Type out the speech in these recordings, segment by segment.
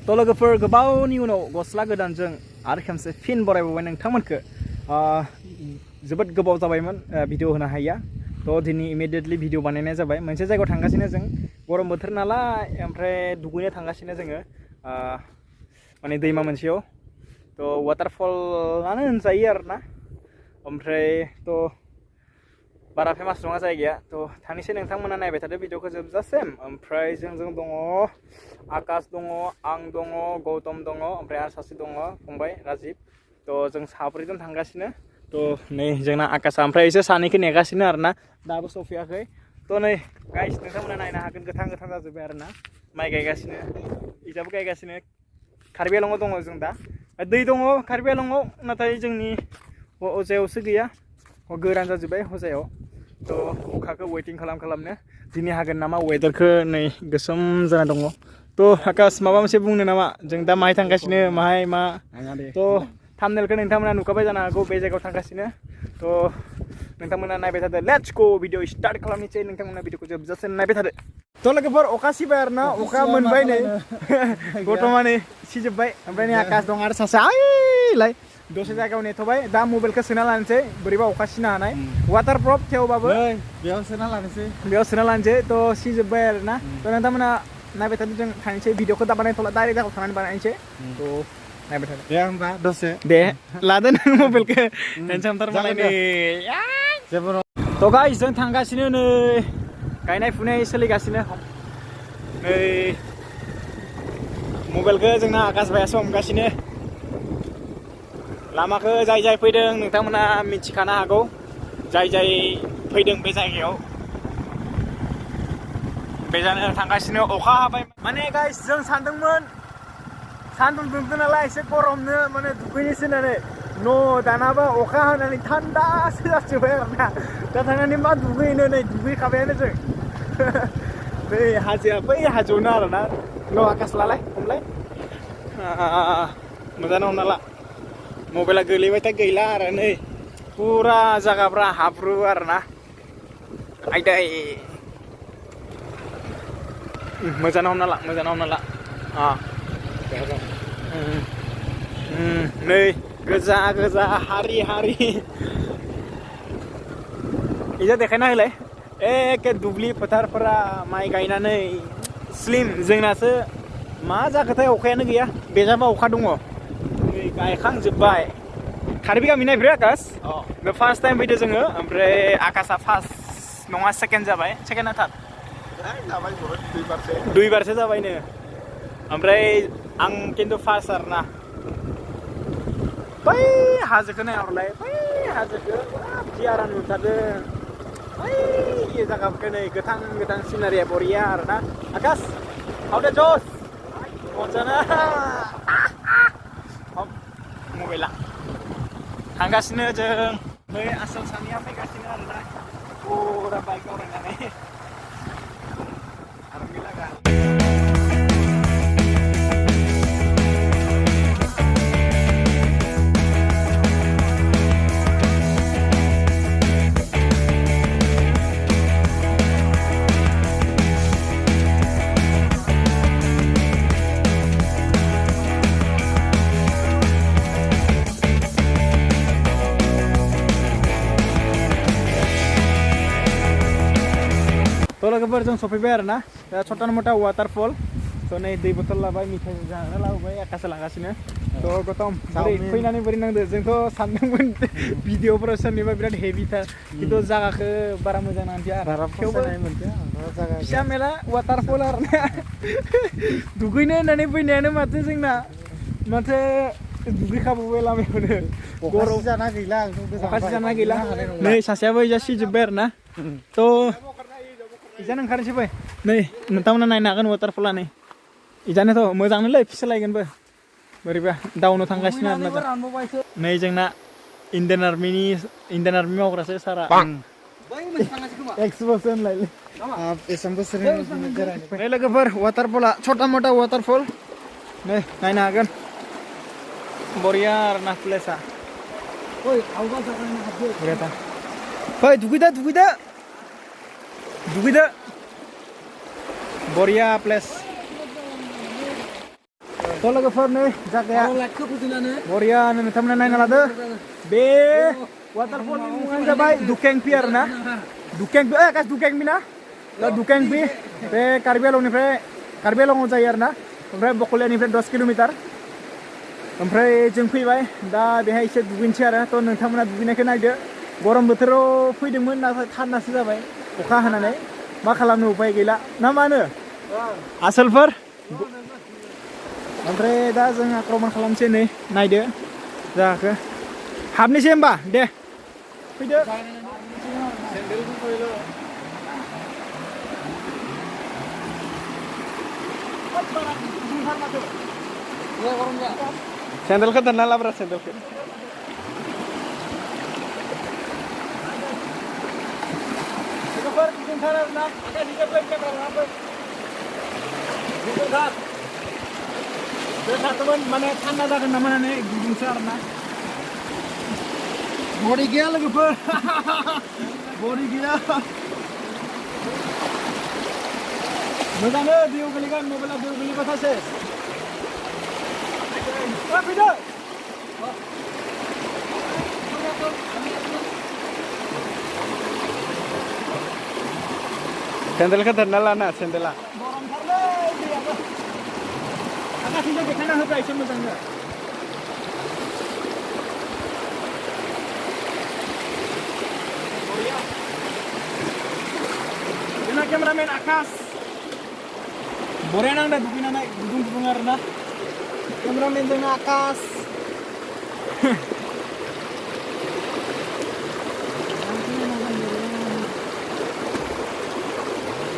थ' लोगोफोर गोबावनि उनाव गस्ला गोदानजों आरो खेमसे फिन बरायबावबाय नोंथांमोनखो जोबोद गोबाव जाबायमोन भिडिअ होनो हाया थ' दिनै इमिडियेटलि भिडिअ बानायनाय जाबाय मोनसे जायगायाव थांगासिनो जों गरम बोथोर नालाय ओमफ्राय दुगैनो थांगासिनो जोङो माने दैमा मोनसेयाव थ' वाटारफलानो होनजायो आरोना ओमफ्राय थ' बारा फेमास नङा जायगाया थ' थांनोसै नोंथांमोना नायबाय थादो भिडिअखौ जोबजासिम ओमफ्राय जोंजों दङ आकाश दङ आं दङ गौतम दङ ओमफ्राय आरो सासे दङ फंबाय राजिब थ' जों साब्रैजों थांगासिनो थ' नै जोंना आकाशा ओमफ्राय एसे सानैखौ नेगासिनो आरोना दाबो सफैयाखै थ' नै गाइस नोंथांमोना नायनो हागोन गोथां गोथां जाजोब्बाय आरोना माइ गायगासिनो इजाबो गायगासिनो कार्बि आलंआव दङ जों दा दै दङ कार्बि आलंआव नाथाय जोंनि हजायावसो गैया गोरान जाजोब्बाय हजायाव थ' अखाखौ वेटिं खालामनो दिनै हागोन नामा वेदारखौ नै गोसोम जाना दङ थ' आकाश माबा मोनसे बुंनो नामा जों दा माहाय थांगासिनो माहाय मा थ' थाम्बनेलखौ नोंथांमोना नुखाबाय जानो हागौ बे जायगायाव थांगासिनो थ' नोंथांमोना नायबाय थादो लेट्स गो भिडिअ स्टार्ट खालामनोसै नोंथांमोना भिडिअखौ जोबजासिम नायबाय थादो थ' लोगोफोर अखा सिबाय आरोना अखा मोनबाय नै गथ'मानि सिजोब्बाय ओमफ्राय नै आकाश दं आरो सासे आइलाय दसे जायगायाव नेथ'बाय दा मबाइलखौ सोना लानोसै बोरैबा अखा सिनो हानाय वाटार प्रुफ थेवबाबो बेयाव सोना लानोसै थ' सिजोब्बाय आरोना थ' नोंथांमोना नायबाय थादो जों थांनोसै भिडिअखौ दा बानायथ'ला डाइरेक्ट जायगायाव थांनानै बानायनोसै थ' नायबाय थादो दे होमबा दसे दे लादो नों मबाइलखौ टेनसनथार मालाय नै थ' गाइस जों थांगासिनो नै गायनाय फुनाय सोलिगासिनो नै मबाइलखौ जोंना आकाश भाइयासो हमगासिनो लामाखौ जाय जाय फैदों नोंथांमोना मिथिखानो हागौ जाय जाय फैदों बे जायगायाव बेजानो थांगासिनो अखा हाबाय माने गाइस जों सानदोंमोन सान्दुं दुंदों नालाय एसे गरमनो माने दुगैनोसै होननानै न' दानाबा अखा हानानै थान्दासो जाजोब्बाय आरोना दा थांनानै मा दुगैनो नै दुगैखाबायानो जों नै हाजोआ बै हाजोआवनो आरोना न' आकाश लालाय हमलाय मोजाङानो हमना ला मबाइला गोलैबायथाय गैला आरो नै फुरा जागाफ्रा हाब्रु आरोना आयदै मोजाङानो हमना ला नै गोजा हारि इजा देखायना होलाय एखे दुब्लि फोथारफोरा माइ गायनानै स्लिम जोंनासो मा जाखोथाय अखायानो गैया बेजाबा अखा दङ गायखांजोब्बाय कार्बि गामि नायब्रै आकाश बे फार्स्ट टाइम फैदो जोङो ओमफ्राय आकाशा फार्स्ट नङा सेकेन्ड जाबाय सेकेन्ड ना थार्ड दुइ बारसो जाबायनो ओमफ्राय आं खिन्थु फार्स्ट आरोना बै हाजोखौ नायहरलाय बै हाजोखौ बिराद नुथारदों बै जायगाफोरखौ नै गोथां सिनारिया बरिया आरोना आकाश हाउ द जस मोजाङानो मबाइला थांगासिनो जों बै आसोल सानैया फैगासिनो आरोना फुरा बाइक आवरायनानै थ' लोगोफोर जों सफैबाय आरोना दा छोटा मोटा वाटारफल थ' नै दै बथल लाबाय मिथाइ जानो लाबोबाय आकाशा लागासिनो थ' गौतम फैनानै बोरै नांदो जोंथ' सानदोंमोन भिडिअफोराव सोरनिबा बिराद हेभिथार खिन्थु जायगाखौ बारा मोजां नांदिया थेवबो फिसा मेला वाटारफल आरोना दुगैनो होननानै फैनायानो माथो दुगैखाबोबाय लामायावनो अखासि जाना गैला नै सासेयाबो इजा सिजोब्बाय आरोना थ' इजानो ओंखारनोसै फै नै नोंथांमोना नायनो हागोन वाटारफला नै इजानोथ' मोजांनोलै फिसलायगोनबो बोरैबा डाउनाव थांगासिनो आरोना नै जोंना इण्डियान आर्मि मावग्रासो सारा एक्सबोसो होनलायलै नै लोगोफोर वाटारफला छोटा मोटा वाटारफल नै नायनो हागोन बरिया आरोना प्लेसा फै दुगैदो बरिया प्लेस थ' थ' लोगोफोर नै जागाया बरियानो नोंथांमोना नायना लादो बे वाटारफलनि मुङानो जाबाय दुकेंपि आरोना दुकेंपि गास दुकेंपि ना दुकेंपि बे कार्बि आंलंआव जायो आरोना ओमफ्राय बकलियानिफ्राय 10 किल'मिटार ओमफ्राय जों फैबाय दा बेहाय एसे दुगैनोसै आरो थ' नोंथांमोना दुगैनायखौ नायदो गरम बोथोराव फैदोंमोन नाथाय थान्दासो जाबाय अखा हानानै मा खालामनो उपाय गैला ना मा होनो आसोलफोर ओमफ्राय दा जों आक्रमण खालामसै नै नायदो जायाखै हाबनोसै होमबा दे फैदो सेन्देलखौ दानना लाब्रा सेन्देलखौ माने थान्दा जागोन नामा होननानै गुदुंसो आरोना बरि गैया लोगोफोर बरि गैया मोजाङै दैयाव गोलैगोन मबाइला दैयाव गोलैबाथासो फैदो सेन्देलखौ दानना लाना सेन्देला गरमथारलै दैयाबो आगाथिंजों देखायना होब्रा एसे मोजांनो जोंना केमेरामेन आकाश बरिया नांदों दुगैनानै गुदुं आरोना केमेरामेन जोंना आकाश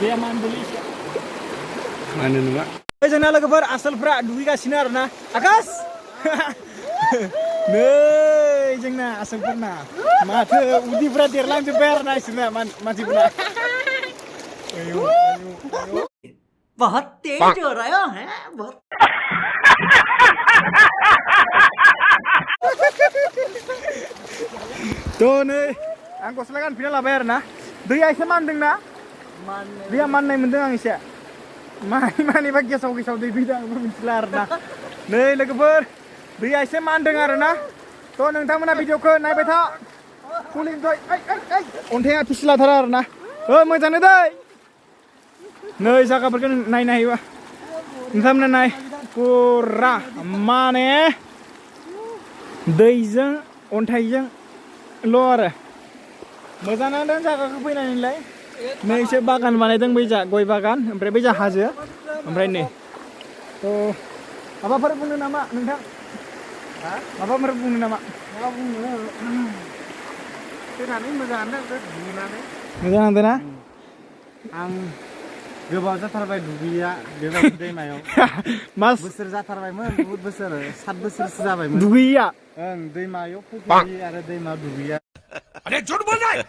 dia manduli mana numa जोंना लोगोफोर आसोलफ्रा दुगैगासिनो आरोना आकाश नै जोंना आसोलफोरना माथो उदैफ्रा देरलांजोब्बाय आरोना इसोरना मानसिफोरना बहुत तेज हो रहा है बहुत थ' नै आं गस्ला गानफिनना लाबाय आरोना दैया एसे मानदोंना दैया माननाय मोनदों आं एसे मानिबा गेसाव दै फैदों आंबो मिथिला आरोना नै लोगोफोर दैया एसे मानदों आरोना थ' नोंथांमोना भिडिअखौ नायबाय था फुल इन्जय अन्थाइआ फिस्लाथार आरोना मोजाङै दै नै जायगाफोरखौ नायनो हायोबा नोंथांमोना नाय पुरा माने दैजों अन्थाइजों आरो मोजां नांदों जायगाखौ फैनानैलाय नै एसे बागान बानायदों बैजा गय बागान ओमफ्राय बैजा हाजो ओमफ्राय नै थ' माबाफोर बुंनो नामा नोंथां माबाफोर बुंनो नामा मा बुंनो फैनानै मोजाङानो दुगैनानै मोजां नांदों ना आं गोबाव जाथारबाय दुगैया बेबायदि दैमायाव मास बोसोर जाथारबायमोन बहुत बोसोर 7 बोसोरसो जाबायमोन दुगैया ओं दैमायाव फुख्रि आरो दैमायाव दुगैया अरे झूठ बोल रहा है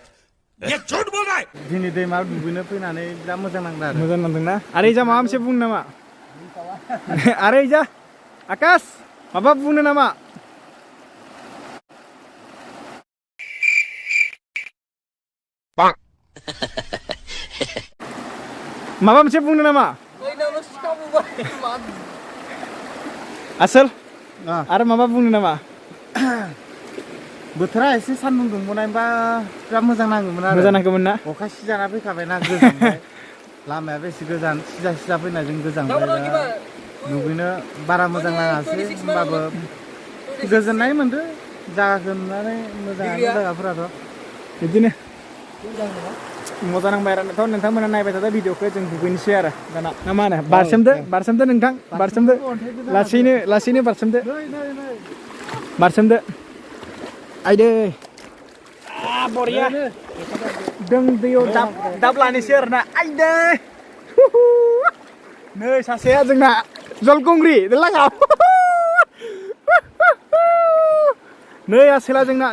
ये झूठ बोल रहा है दिनै दैमायाव दुगैनो फैनानै बिराद मोजां नांदों आरो मोजां नांदोंना आरो इजा माबा मोनसे बुंनो नामा आरो इजा आकाश माबा बुंनो नामा माबा मोनसे बुंनो नामा आसोल आरो माबा बुंनो नामा बोथोरा एसे सान्दुं दुंबोनायबा बिराद मोजां नाङोमोन आरो मोजां नांगौमोन ना अखा सिजाना फैखाबायना गोजांबाय लामायाबो एसे गोजान सिजा फैनायजों गोजांबाय दा दुगैनो बारा मोजां नाङासै होमबाबो गोजोननाय मोनदों जायगाखौ नुनानै मोजाङानो जायगाफोराथ' बिदिनो मोजां नांबाय आरो नोंथांमोना नायबाय थादो भिडिअखौ जों दुगैनोसै आरो दाना ना मा होनो बारसोमदो नोंथां बारसोमदो लासैनो बारसोमदो आयदै बरिया जों दैयाव दाब लानोसै आरोना आयदै नै सासेया जोंना जलकुंग्रि लागाव नै आसोला जोंना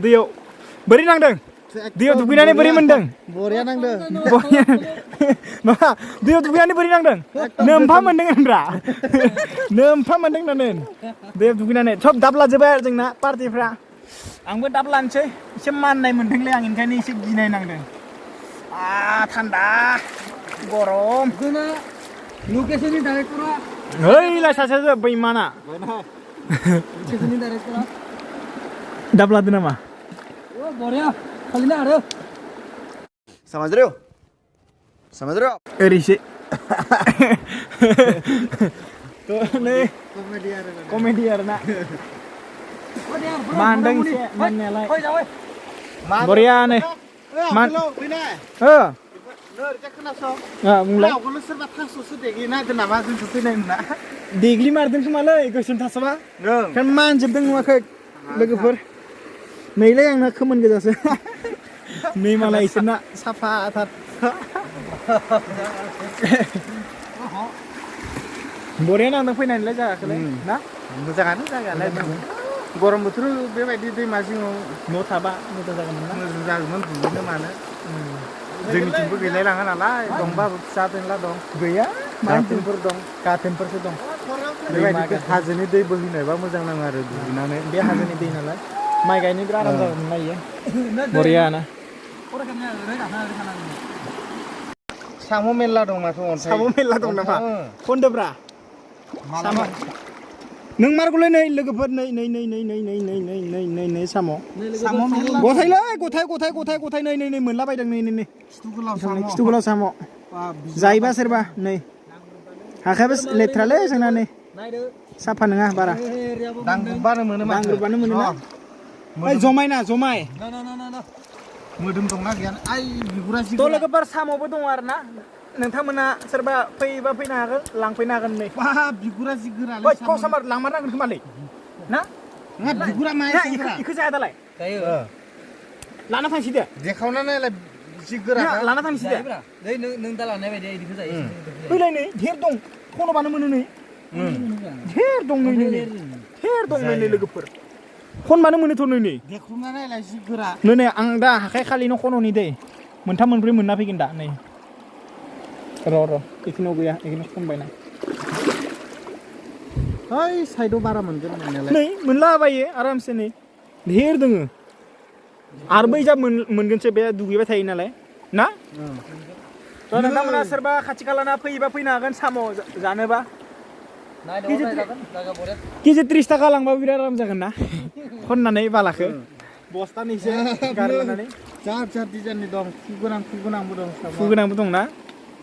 दैयाव बोरै नांदों दैयाव दुगैनानै बोरै मोनदों बरिया नांदों मा दैयाव दुगैनानै बोरै नांदों नोमफा मोनदों होनब्रा नोमफा मोनदों होननानै दैयाव दुगैनानै सब दाब लाजोब्बाय आरो जोंना पार्टिफ्रा आंबो दाब लानोसै एसे माननाय मोनदोंलै आं ओंखायनो एसे गिनाय नांदों थान्दा गरम लोकेशननि डाइरेक्टरा ओइलाय सासेसो बैमाना दाब लादो नामा समझ रहे हो समझ रहे हो ओरैसो नै कमेडि आरोना मानदों एसे माननायालाय बरियानो बुंलाय देग्लि मारदों खोमालै गोसोम थासबा मानजोबदों नुवाखै लोगोफोर नैलाय आंना खोमोन गोजासो नै मालाय इसोरना साफाथार बरिया नांदों फैनानैलाय जायाखैलाय ना मोजाङानो जायगायालाय गरम बोथोराव बेबायदि दैमा जिङाव न' थाबा मोजां जागौमोन ना मोजां जागौमोन दुगैनो मानो जोंनिथिंबो गैलाय लाङा नालाय दंबाबो फिसा बेनला दं गैया गाथोनफोर दं गाथोनफोरसो दं बेबायदि हाजोनि दै बोहैनायबा मोजां नाङो आरो दुगैनानै बे हाजोनि दै नालाय माइ गायनो बिराद आराम जागौमोन ना इयो बरियाना साम' मेरला दं माथो अन्थाइ साम' मेरला दं नामा खन्दोब्रा साम' नों मारगौलै नै लोगोफोर नै साम' मेरला गथायलै गथाय नै मोनलाबायदों नै खिथु गोलाव साम' जायोबा सोरबा नै आखायाबो लेथ्रालै जोंना नै साफा नङा बारा दांग्रुबबानो मोनो माथो दांग्रुबबानो मोनो ना ओइ जमाय मोदोम दंना गैया आइ बिगुरा जि थ' लोगोफोर साम'बो दङ आरो ना नोंथांमोना सोरबा फैबा फैनो हागोन लांफैनो हागोन नै बिगुरा जि गोरालै ओइ कसामार लांमारनांगोन खोमालै ना बिगुरा मा इखो जाया दालाय लाना थांसै दे देखावना नायलाय जि गोरा लाना थांसै दे नों दा लानाय बायदि इदिखौ जायो फैलाय नै धेर दं खन'बानो मोनो नै धेर दं नै लोगोफोर खनबानो मोनोथ' नै देखावना नायलाय जि गोरा नै आं दा आखाइ खालिनो खन'नि दै मोनथाम मोनब्रै मोनना फैगोन दा नै र' इखिनियाव गैया इखिनियाव खनबायना ओइ साइडआव बारा मोनगोन मोननायालाय नै मोनलाबायो आरामसे नै धेर दोङो आरो बै जा मोनगोनसो बे दुगैबाय थायो नालाय ना थ' नोंथांमोना सोरबा खाथि खालाना फैयोबा फैनो हागोन साम' जानोबा केजि 30 थाखा लांबाबो बिराद आराम जागोन ना खननानै बालाखो बस्थानैसो गारलानानै जा डिजाइननि दं खुगोनांबो दं खुगोनांबो दं ना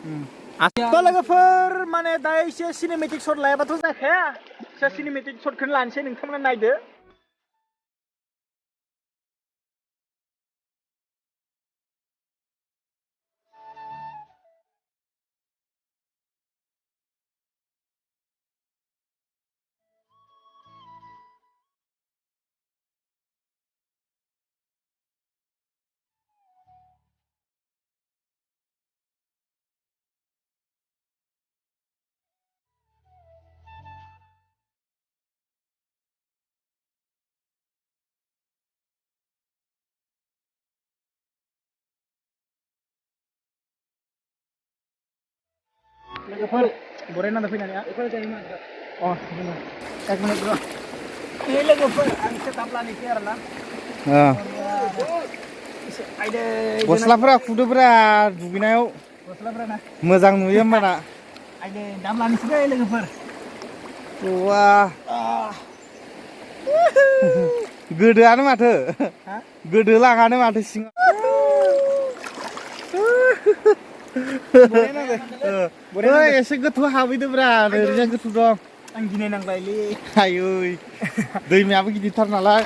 थ' लोगोफोर माने दा एसे सिनेमेटिक शट लायाबाथ' जाखाया एसे सिनेमेटिक शटखौनो लानोसै नोंथांमोना नायदो लोगोफोर बराय नांदों फैनानै एक मिनिट र' नै लोगोफोर आं एसे थाब लानोसै आरोना गस्लाफोरा खुदोब्रा दुगैनायाव गस्लाफोरा ना मोजां नुयो होमबाना आइदे दाम लानोसै दे लोगोफोर वा गोदोआनो माथो गोदो लाङानो माथो सिङाव एसे गोथौ हाबैदोब्रा ओरैजा गोथौ दं आं गिनाय नांलायलै आयै दैमायाबो गिदिरथार नालाय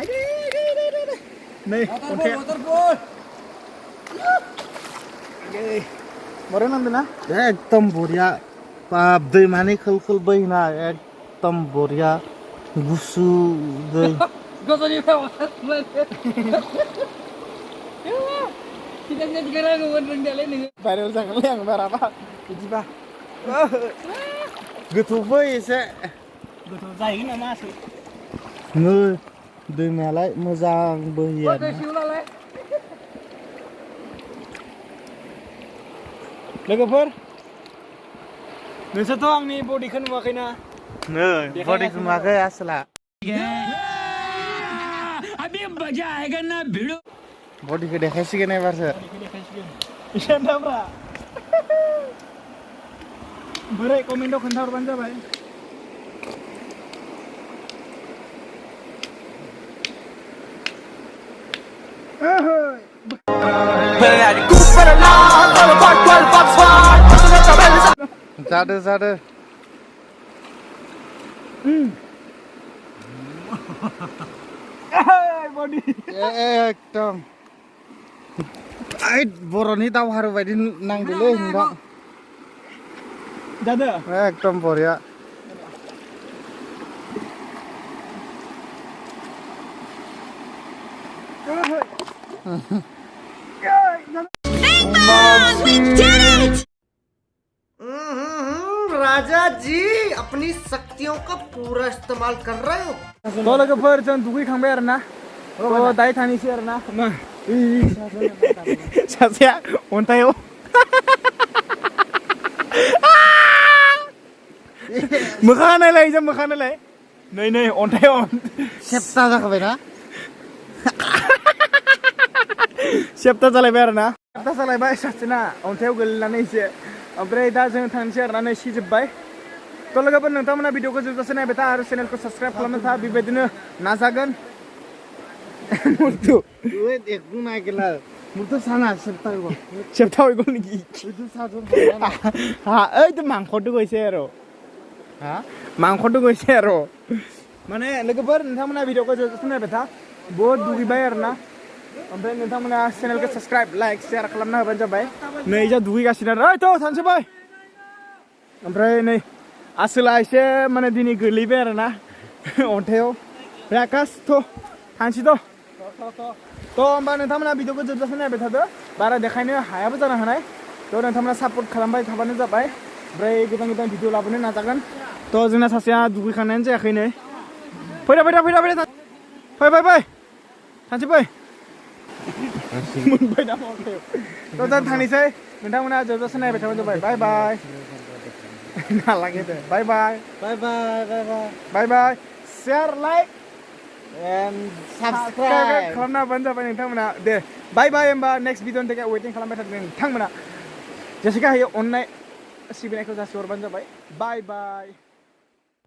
नै बरिया नांदों ना एकदम बरिया बाब दैमानि खोल खोल बोहैनाय एकदम बरिया गुसु दै भाइरेल जागोनलै आं बाराबा बिदिबा गोथौबो एसे गोथौ जाहैगोन नामा आसै नै दैमायालाय मोजां बोहैयो लोगोफोर नोंसोरथ' आंनि बडिखौ नुवाखैना नै बडिखौ नुवाखै आसोला बडिखौ देखायसिगोन एबारसो इसानोब्रा बोरै कमेन्टआव खोन्थाहरबानो जाबाय जादो बडी एकदम ओइ बर'नि दावहारु बायदि नांदोलै नोंथां जादो एकदम बरिया राजा जी अपनी शक्तियों का पूरा इस्तेमाल कर रहे हो तो लोगोफोर जों दुगैखांबाय आरोना तो दायो थांनोसै आरोना मा सासेया अन्थायाव मोखां नायलाय जों मोखां नायलाय नै अन्थायाव सेप्ता जाखाबायना सेप्ता जालायबाय आरोना सेप्ता जालायबाय सासेना अन्थायाव गोलैनानै एसे ओमफ्राय दा जों थांनोसै आरोना नै सिजोब्बाय तो लोगोफोर नोंथांमोना भिडिअखौ जोबजासे नायबाय था आरो चेनेलखौ साबस्क्राइब खालामनो था बेबायदिनो नाजागोन मुर्तु Wait, ek gun naikila. Murto sana septa go. सेप्ता गल नेকি Itu satu. হা এই তো মাংসটো গৈছে আৰু Ha? मांखौथ' গৈছে आरो माने लोगोफोर नोंथांमोना भिडिअखौ जोबजासे नायबाय था बहुत दुगैबाय आरोना ओमफ्राय नोंथांमोना चेनेलखौ साबस्क्राइब लाइक शेयार खालामना होबानो जाबाय नै जा दुगैगासिनो आरो ओइ थ' थांसैबाय ओमफ्राय नै आसोला एसे माने दिनै गोलैबाय आरोना अन्थायाव ओमफ्राय आकाश थ' थांसै थ' होमबा नोंथांमोना भिडिअखौ जोबजासे नायबाय थादो बारा देखायनो हायाबो जानो हानाय थ' नोंथांमोना सापर्ट खालामबाय थाबानो जाबाय ओमफ्राय गोदान भिडिअ लाबोनो नाजागोन थ' जोंना सासेया दुगैखांनायानो जायाखै नै फै थांसै फै मोनबाय नामा अन्थायाव थ' जों थांनोसै नोंथांमोना जोबजासे नायबाय थाबानो जाबाय बाय बाय नालागे दे bye bye Bye bye, bye bye. Bye bye share like And subscribe subscribe. खालामना होबानो जाबाय नोंथांमोना दे बाय बाय होमबा नेक्स्ट भिडिअनि थाखाय वेटिं खालामबाय थादों नोंथांमोना जेसेखा हायो अननाय सिबिनायखौ जासिहरबानो जाबाय बाय बाय